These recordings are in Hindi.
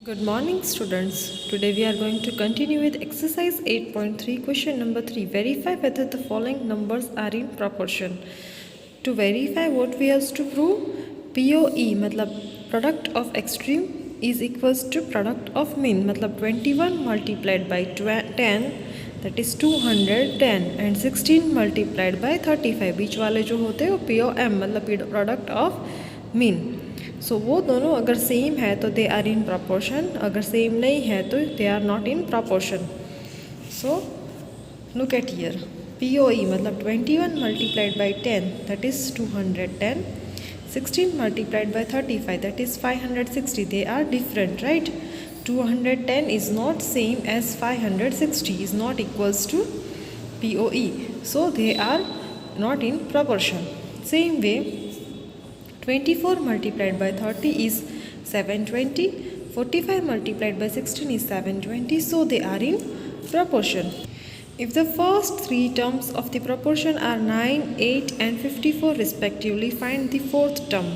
Good morning students. Today we are going to continue with exercise 8.3 question number 3. Verify whether the following numbers are in proportion. To verify what we have to prove, POE मतलब product of extreme is equals to product of mean मतलब 21 multiplied by 10 that is 210 and 16 multiplied by 35 बीच वाले जो होते हैं वो POM मतलब product of mean. सो वो दोनों अगर सेम है तो दे आर इन प्रपोर्शन, अगर सेम नहीं है तो they are not in proportion. So look at here, POE मतलब 21 multiplied by 10 that is 210, 16 multiplied by 35 that is 560. They are different, right? 210 is not same as 560 is not equals to POE, so they are not in proportion. Same way 24 multiplied by 30 is 720, 45 multiplied by 16 is 720, so they are in proportion. If the first three terms of the proportion are 9, 8 and 54 respectively, find the fourth term.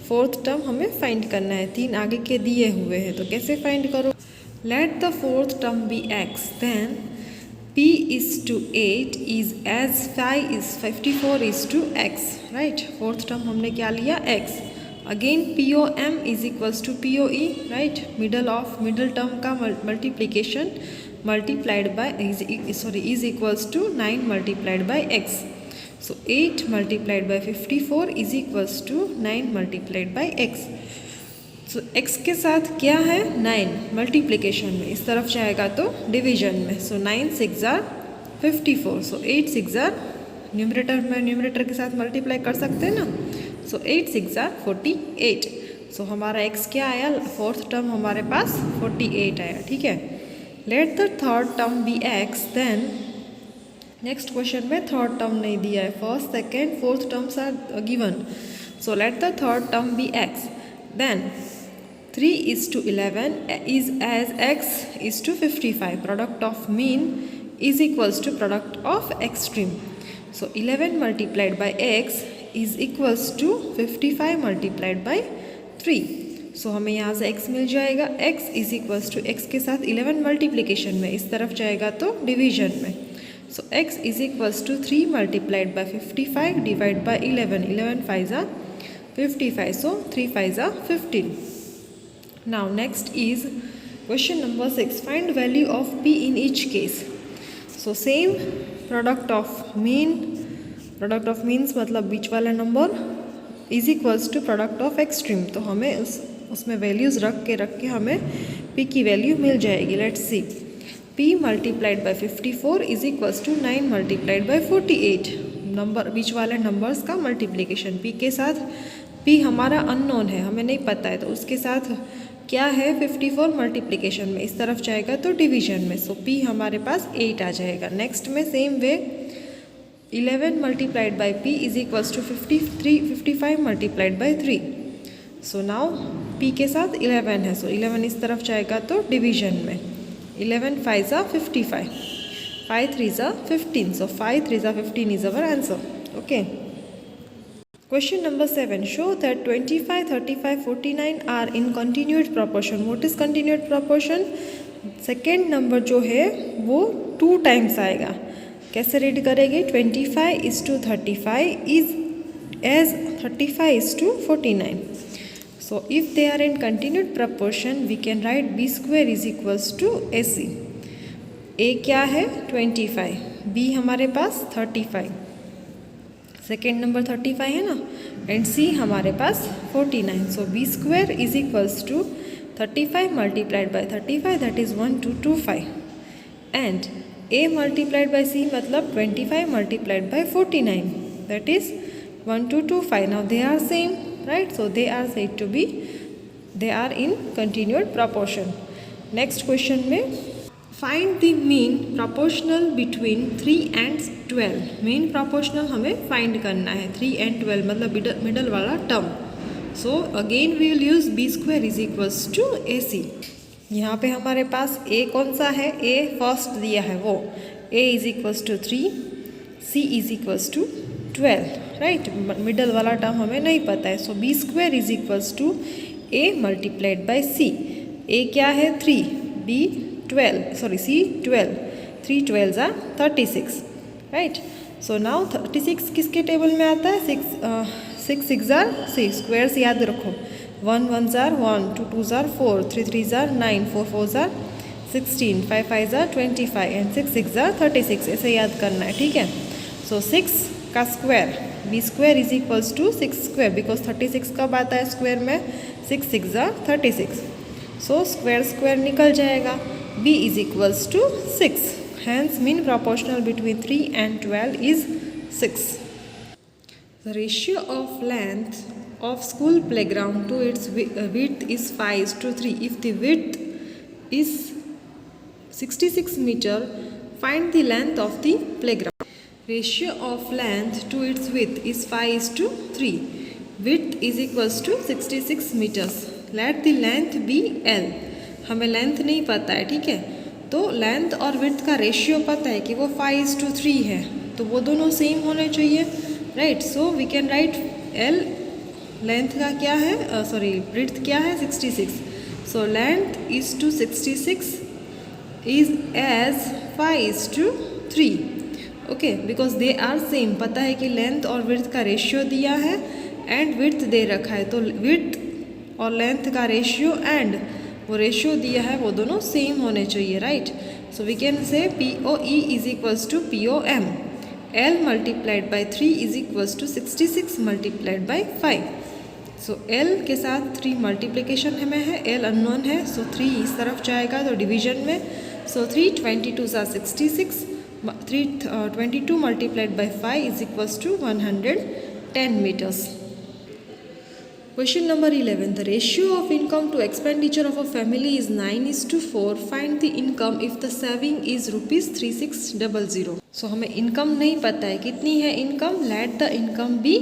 Fourth term हमें find करना है, तीन आगे के दिए हुए हैं तो कैसे find करो? Let the fourth term be x, then P is to 8 is as phi is 54 is to x, right? Fourth term हमने क्या लिया? x. Again POM is equals to POE, right? Middle term का multiplication multiplied by is equals to 9 multiplied by x. So 8 multiplied by 54 is equals to 9 multiplied by x. So x के साथ क्या है? 9 मल्टीप्लिकेशन में, इस तरफ जाएगा तो डिवीजन में. सो 9 6 ज़ार 54, सो 8 6 ज़ार न्यूमरेटर के साथ मल्टीप्लाई कर सकते हैं ना. सो 8 6 ज़ार 48. सो हमारा x क्या आया? फोर्थ टर्म हमारे पास 48 आया, ठीक है. Let the third term be x, then next question में थर्ड टर्म नहीं दिया है, first second fourth terms are given. So let the third term be x, then 3 is to 11 is as x is to 55. Product of mean is equals to product of extreme. So 11 multiplied by x is equals to 55 multiplied by 3. So हमें यहाँ से x मिल जाएगा. x is equals to x के साथ 11 मल्टीप्लिकेशन में, इस तरफ जाएगा तो डिवीजन में. So x is equals to 3 multiplied by 55 divided by 11. 11 5 are 55. So 3 5 are 15. Now next is question number 6. Find value of P in each case. So same product of means मतलब बीच वाला number is equals to product of extreme. तो हमें उसमें वैल्यूज़ रख के हमें P की वैल्यू मिल जाएगी. Let's see. P multiplied by 54 is equals to 9 multiplied by 48. Number बीच वाले नंबर्स का मल्टीप्लिकेशन. P के साथ P हमारा अननोन है, हमें नहीं पता है, तो उसके साथ क्या है? 54 मल्टीप्लिकेशन में, इस तरफ जाएगा तो डिवीजन में. सो P हमारे पास 8 आ जाएगा. नेक्स्ट में same way 11 multiplied by P is equals to 55 multiplied by 3. So now P के साथ 11 है, सो 11 इस तरफ जाएगा तो डिवीजन में. 11 5 are 55, 5 3 are 15. So 5 3 are 15 is our answer. Okay. Question number 7. Show that 25, 35, 49 are in continued proportion. What is continued proportion? Second number जो है वो 2 टाइम्स आएगा. कैसे रीड करेंगे? 25 is to 35 is as 35 is to 49. So if they are in continued proportion, we can write b square is equals to ac. a क्या है? 25, b हमारे पास 35, सेकेंड नंबर 35 है ना, एंड सी हमारे पास 49. So B square is equals to 35 multiplied by 35 that is 1225 and A multiplied by C मतलब 25 multiplied by 49 that is 1225. Now they are same, right? So they are said to be they are in continued proportion. Next question में find the mean proportional between 3 and 12. Mean proportional हमें फाइंड करना है 3 एंड 12 मतलब मिडल वाला term. So again we will use B square is equals to A C. यहाँ पे हमारे पास a कौन सा है? a फर्स्ट दिया है वो. a is equals to 3, c is equals to 12, right? Middle वाला टर्म हमें नहीं पता है. So B square is equals to a multiplied by c. A क्या है 3, B 12, sorry C 12, 3 12s are 36, right. So now 36 किसके टेबल में आता है? 6 6 are 6, स्क्वायर्स याद रखो, 1 1s are 1, 2 2s are 4, 3 3s are 9, 4 4s are 16, 5 5s are 25 and 6 6 are 36, ऐसे याद करना है, ठीक है। सो 6 का square b square is equals to 6 square, because 36 कब आता है स्क्वायर में? 6 6 are 36, सो स्क्वायर स्क्वायर निकल जाएगा। b is equals to 6, hence mean proportional between 3 and 12 is 6. The ratio of length of school playground to its width is 5:3. If the width is 66 meter, find the length of the playground. Ratio of length to its width is 5:3. Width is equals to 66 meters. Let the length be L. हमें लेंथ नहीं पता है, ठीक है, तो लेंथ और विड्थ का रेशियो पता है कि वो 5:3 है, तो वो दोनों सेम होने चाहिए, right. So we can write L, length का क्या है, सॉरी विड्थ क्या है 66, so length is to 66 is as 5:3, okay, because they are same. पता है कि लेंथ और विड्थ का रेशियो दिया है एंड विड्थ दे रखा है, तो विड्थ और लेंथ का रेशियो एंड वो रेशियो दिया है वो दोनों सेम होने चाहिए, right. So we can say POE is equals to POM, L multiplied by 3 is equals to 66 multiplied by 5। So L के साथ 3 मल्टीप्लिकेशन में है, L अननोन है, सो 3 इस तरफ जाएगा तो डिवीजन में, so 3 22s are 66, 22 multiplied by 5 is equals to 110 meters. Question number 11. The ratio of income to expenditure of a family is 9:4. Find the income if the saving is rupees 3600. So हमें इनकम नहीं पता है, कितनी है income? Let the income be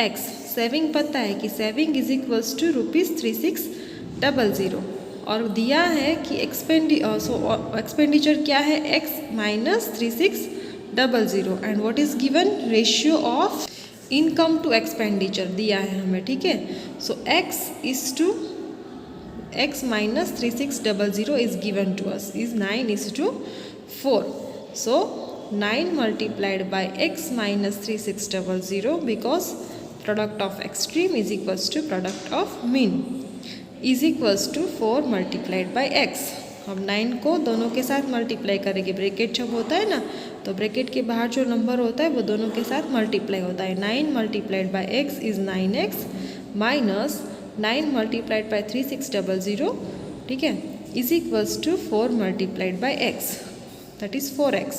x. Saving पता है कि saving is equals to rupees 3600, और दिया है कि एक्सपेंडिचर क्या है? x minus 3600, and what is given? Ratio of income to expenditure दिया है हमें, ठीक है। So x minus 3600 is given to us is 9:4. So 9 multiplied by x minus 3600, because product of extreme is equals to product of mean is equals to 4 multiplied by x। हम 9 को दोनों के साथ मल्टीप्लाई करेंगे, ब्रैकेट जब होता है ना तो ब्रैकेट के बाहर जो नंबर होता है वो दोनों के साथ मल्टीप्लाई होता है। 9 multiplied by x is 9x minus 9 multiplied by 3600, ठीक है, is equals to 4 multiplied by x, that is 4x।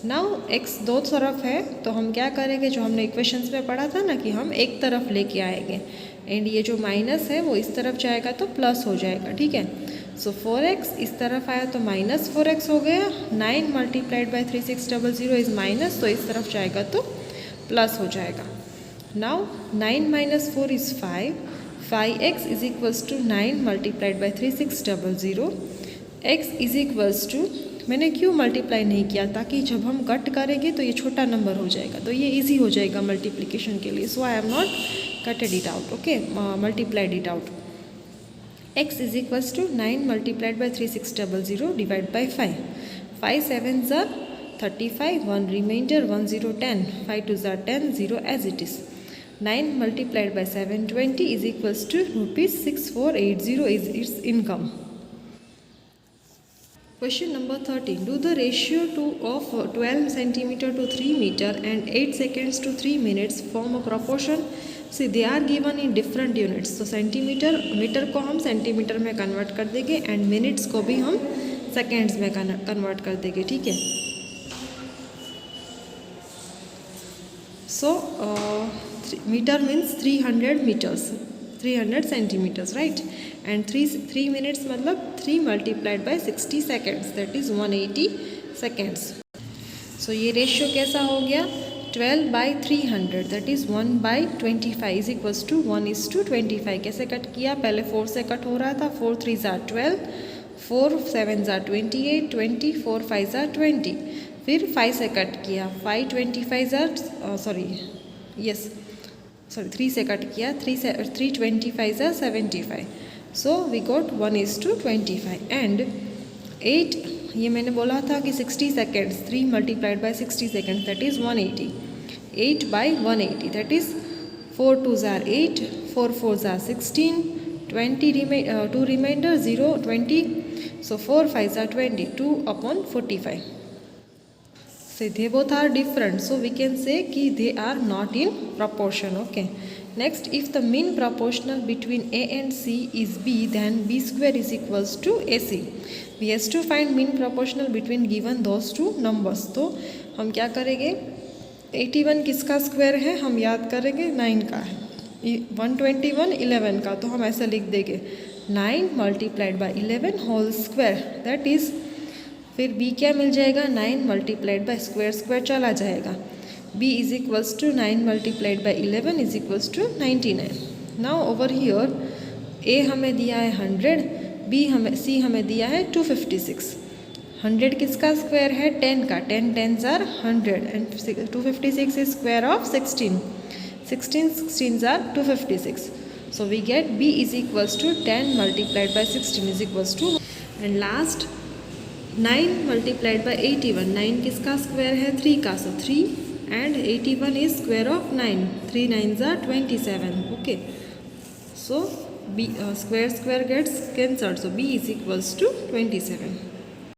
Now x दो तरफ है तो हम क्या करेंगे, जो हमने इक्वेशंस में पढ़ा था ना कि हम एक तरफ लेके आएंगे, एंड ये जो माइनस है वो इस तरफ जाएगा तो प्लस हो जाएगा, ठीक है। सो 4x इस तरफ आया तो माइनस 4x हो गया। 9 मल्टीप्लाइड बाई 3600 इज़ माइनस, तो इस तरफ जाएगा तो प्लस हो जाएगा। Now 9 minus 4 is 5, 5x is equals to 9 multiplied by 3600, x is equals to, मैंने क्यों मल्टीप्लाई नहीं किया, ताकि जब हम कट करेंगे तो ये छोटा नंबर हो जाएगा, तो ये इजी हो जाएगा मल्टीप्लिकेशन के लिए। So I have not cutted it out, okay, multiplied it out. x is equals to 9 multiplied by 3600 divide by 5, 5 7s are 35, 1 remainder, 1 0 10, 5 2s are 10, 0 as it is। 9 multiplied by 720 is equals to rupees 6480 is its income. Question number 13. Do the ratio of 12 centimeter to 3 meter and 8 seconds to 3 minutes form a proportion? See, they are given in different units. So centimetre, metre को हम सेंटीमीटर में कन्वर्ट कर देंगे एंड मिनट्स को भी हम सेकेंड्स में कन्वर्ट कर देंगे, ठीक है। So metre means 300 metres, 300 centimetres, right, and 3 minutes मतलब 3 multiplied by 60 seconds, that is 180 seconds. So ये रेशियो कैसा हो गया, 12 by 300 that is 1/25 is equals to 1:25। कैसे कट किया, पहले 4 से कट हो रहा था, 4 3s are 12, 4 7s are 28, 20, 4 5s are 20, फिर 5 से कट किया, 5 25s are सॉरी 3 से कट किया, 3 25s are 75, so we got 1:25 and 8, ये मैंने बोला था कि 60 seconds, 3 multiplied by 60 seconds that is 180. 8 by 180 that is 4 2s are 8, 4 4s are 16, 2 remainder 0 20, so 4 5s are 20, 2 upon 45. So they both are different, so we can say ki they are not in proportion. Okay, next, if the mean proportional between A and C is B, then B square is equals to AC. We has to find mean proportional between given those two numbers. तो हम क्या करेंगे, 81 किसका स्क्वायर है, हम याद करेंगे 9 का है, 121 11 का, तो हम ऐसे लिख देंगे 9 multiplied by 11 whole square that is, फिर b क्या मिल जाएगा, 9 मल्टीप्लाइड बाय स्क्वायर, स्क्वायर चला जाएगा, b is equals to 9 multiplied by 11 is equals to 99. Now over here a हमें दिया है 100, c हमें दिया है 256. 100 किसका स्क्वायर है, 10 का, 10 10s are 100 and 256 is square of 16, 16 16s are 256. So we get b is equals to 10 multiplied by 16 is equals to, and last 9 multiplied by 81, 9 किसका स्क्वायर है, 3 का, so 3 and 81 is square of 9, 3 9s are 27. Okay, so b square gets cancelled, so b is equals to 27.